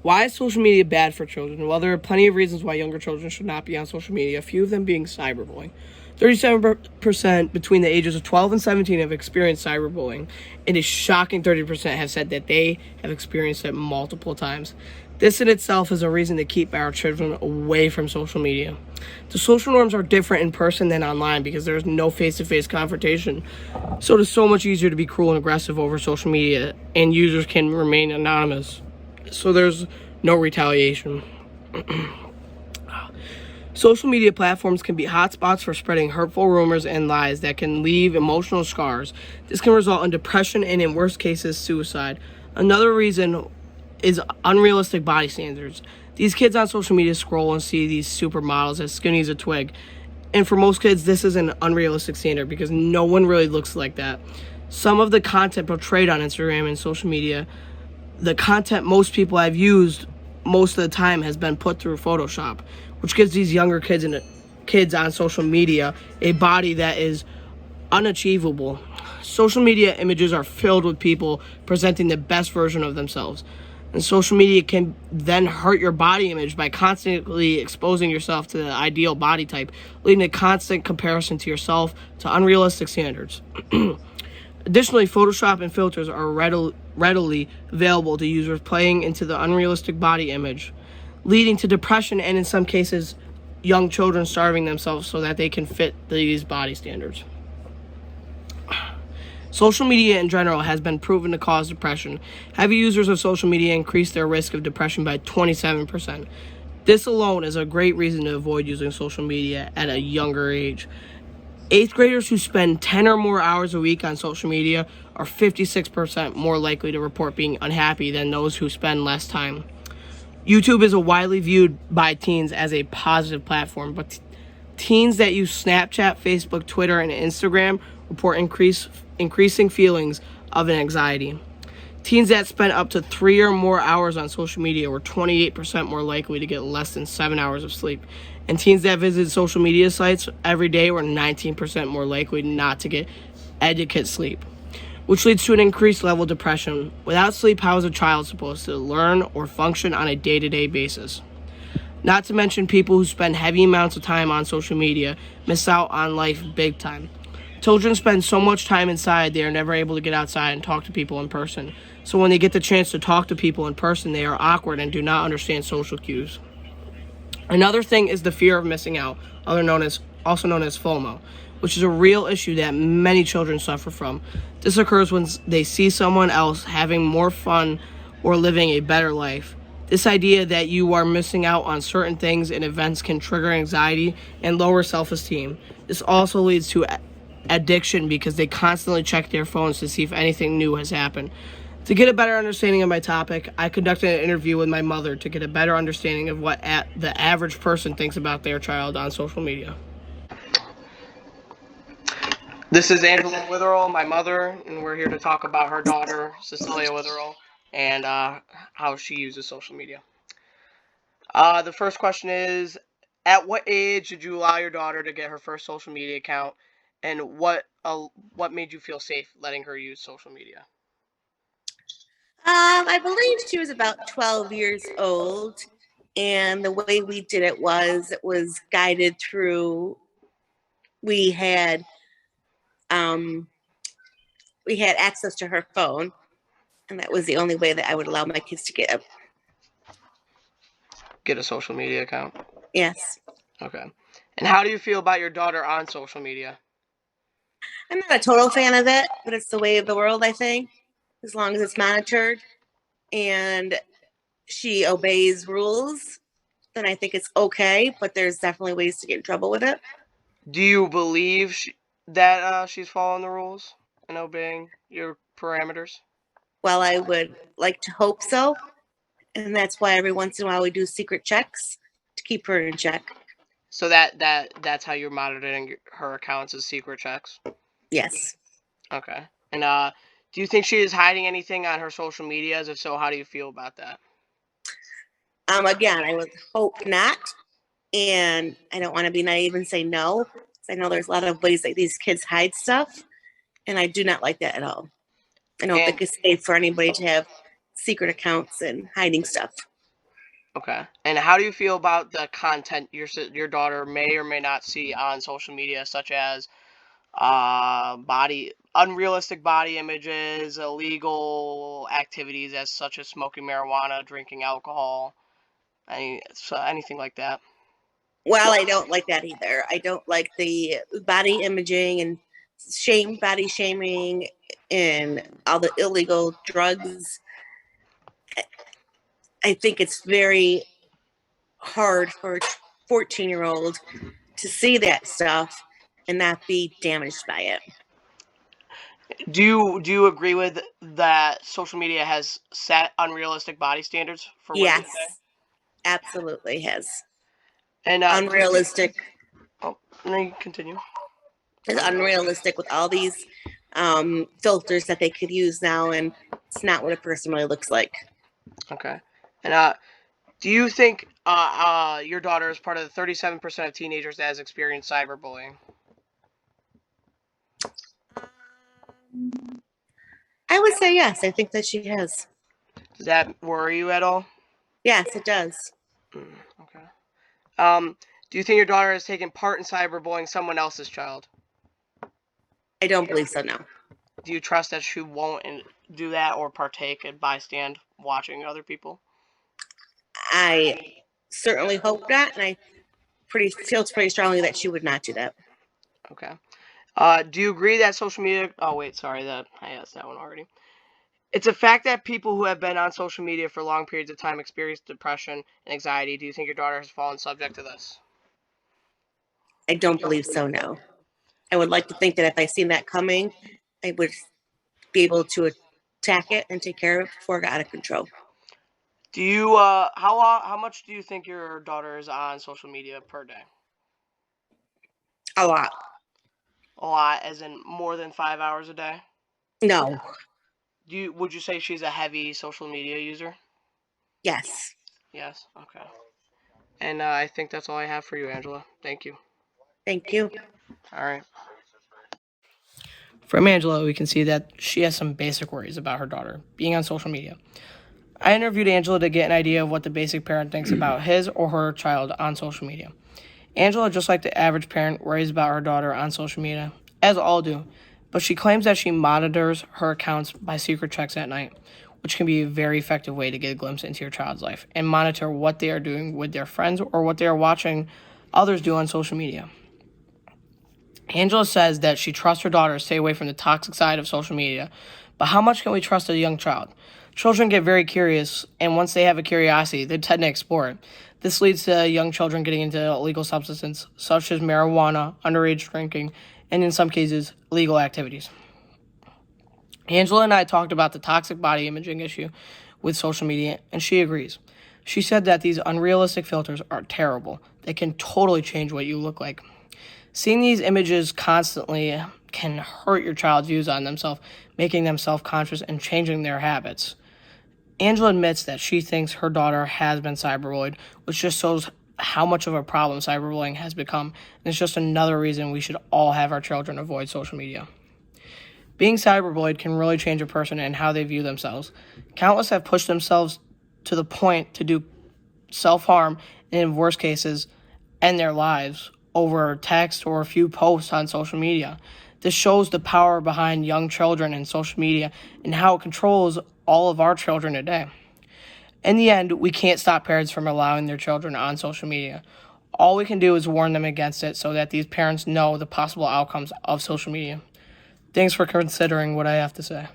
Why is social media bad for children? Well, there are plenty of reasons why younger children should not be on social media, a few of them being cyberbullying. 37% between the ages of 12 and 17 have experienced cyberbullying, and a shocking 30% have said that they have experienced it multiple times. This in itself is a reason to keep our children away from social media. The social norms are different in person than online because there is no face-to-face confrontation. So it is so much easier to be cruel and aggressive over social media, and users can remain anonymous. So there's no retaliation. Social media platforms can be hotspots for spreading hurtful rumors and lies that can leave emotional scars. This can result in depression and, in worst cases, suicide. Another reason is unrealistic body standards. These kids on social media scroll and see these supermodels as skinny as a twig. And for most kids, this is an unrealistic standard because no one really looks like that. Some of the content portrayed on Instagram and social media, the content most people have used most of the time has been put through Photoshop, which gives these younger kids on social media a body that is unachievable. Social media images are filled with people presenting the best version of themselves. And social media can then hurt your body image by constantly exposing yourself to the ideal body type, leading to constant comparison to yourself to unrealistic standards. Additionally, Photoshop and filters are readily available to users playing into the unrealistic body image, leading to depression and, in some cases, young children starving themselves so that they can fit these body standards. Social media in general has been proven to cause depression. Heavy users of social media increase their risk of depression by 27%. This alone is a great reason to avoid using social media at a younger age. 8th graders who spend 10 or more hours a week on social media are 56% more likely to report being unhappy than those who spend less time. YouTube is widely viewed by teens as a positive platform, but teens that use Snapchat, Facebook, Twitter, and Instagram report increasing feelings of anxiety. Teens that spent up to 3 or more hours on social media were 28% more likely to get less than 7 hours of sleep. And teens that visit social media sites every day were 19% more likely not to get adequate sleep, which leads to an increased level of depression. Without sleep, how is a child supposed to learn or function on a day-to-day basis? Not to mention people who spend heavy amounts of time on social media miss out on life big time. Children spend so much time inside, they are never able to get outside and talk to people in person. So when they get the chance to talk to people in person, they are awkward and do not understand social cues. Another thing is the fear of missing out, also known as FOMO, which is a real issue that many children suffer from. This occurs when they see someone else having more fun or living a better life. This idea that you are missing out on certain things and events can trigger anxiety and lower self-esteem. This also leads to addiction because they constantly check their phones to see if anything new has happened. To get a better understanding of my topic, I conducted an interview with my mother to get a better understanding of what the average person thinks about their child on social media. This is Angela Witherell, my mother, and we're here to talk about her daughter, Cecilia Witherell, and how she uses social media. The first question is, at what age did you allow your daughter to get her first social media account, and what made you feel safe letting her use social media? I believe she was about 12 years old, and the way we did it was guided through. We had access to her phone, and that was the only way that I would allow my kids to get a social media account. Yes. Okay. And how do you feel about your daughter on social media? I'm not a total fan of it, but it's the way of the world, I think, as long as it's monitored and she obeys rules, then I think it's okay, but there's definitely ways to get in trouble with it. Do you believe that she's following the rules and obeying your parameters? Well, I would like to hope so, and that's why every once in a while we do secret checks to keep her in check. So that's how you're monitoring her accounts, as secret checks? Yes. Okay. And do you think she is hiding anything on her social medias? If so, how do you feel about that? Again, I would hope not, and I don't want to be naive and say no. I know there's a lot of ways that these kids hide stuff, and I do not like that at all. I don't think it's safe for anybody to have secret accounts and hiding stuff. Okay. And how do you feel about the content your daughter may or may not see on social media, such as body unrealistic body images, illegal activities as such as smoking marijuana, drinking alcohol, anything like that? Well, I don't like that either. I don't like the body imaging and body shaming and all the illegal drugs. I think it's very hard for a 14-year-old to see that stuff and not be damaged by it. Do you agree with that social media has set unrealistic body standards for women Yes, today? absolutely has. And Unrealistic. oh, no, you continue. It's unrealistic with all these filters that they could use now, and it's not what a person really looks like. Okay. And do you think your daughter is part of the 37% of teenagers that has experienced cyberbullying? I would say yes. I think that she has. Does that worry you at all? Yes, it does. Okay. Do you think your daughter has taken part in cyberbullying someone else's child? I don't believe so, no. Do you trust that she won't do that or partake and bystand watching other people? I certainly hope not, and I feels pretty strongly that she would not do that. Okay. Do you agree that social media? Oh wait, sorry, that I asked that one already. It's a fact that people who have been on social media for long periods of time experience depression and anxiety. Do you think your daughter has fallen subject to this? I don't believe so, no. I would like to think that if I seen that coming, I would be able to attack it and take care of it before it got out of control. Do you how much do you think your daughter is on social media per day? A lot. A lot, as in more than 5 hours a day? No. Would you say she's a heavy social media user? Yes. Yes. Okay. And I think that's all I have for you, Angela. Thank you. Thank you. All right. From Angela, we can see that she has some basic worries about her daughter being on social media. I interviewed Angela to get an idea of what the basic parent thinks about his or her child on social media. Angela, just like the average parent, worries about her daughter on social media, as all do, but she claims that she monitors her accounts by secret checks at night, which can be a very effective way to get a glimpse into your child's life and monitor what they are doing with their friends or what they are watching others do on social media. Angela says that she trusts her daughter to stay away from the toxic side of social media, but how much can we trust a young child? Children get very curious, and once they have a curiosity, they tend to explore it. This leads to young children getting into illegal substances such as marijuana, underage drinking, and in some cases, illegal activities. Angela and I talked about the toxic body imaging issue with social media, and she agrees. She said that these unrealistic filters are terrible. They can totally change what you look like. Seeing these images constantly can hurt your child's views on themselves, making them self-conscious and changing their habits. Angela admits that she thinks her daughter has been cyberbullied, which just shows how much of a problem cyberbullying has become, and it's just another reason we should all have our children avoid social media. Being cyberbullied can really change a person and how they view themselves. Countless have pushed themselves to the point to do self-harm and, in worst cases, end their lives over text or a few posts on social media. This shows the power behind young children and social media and how it controls all of our children today. In the end, we can't stop parents from allowing their children on social media. All we can do is warn them against it so that these parents know the possible outcomes of social media. Thanks for considering what I have to say.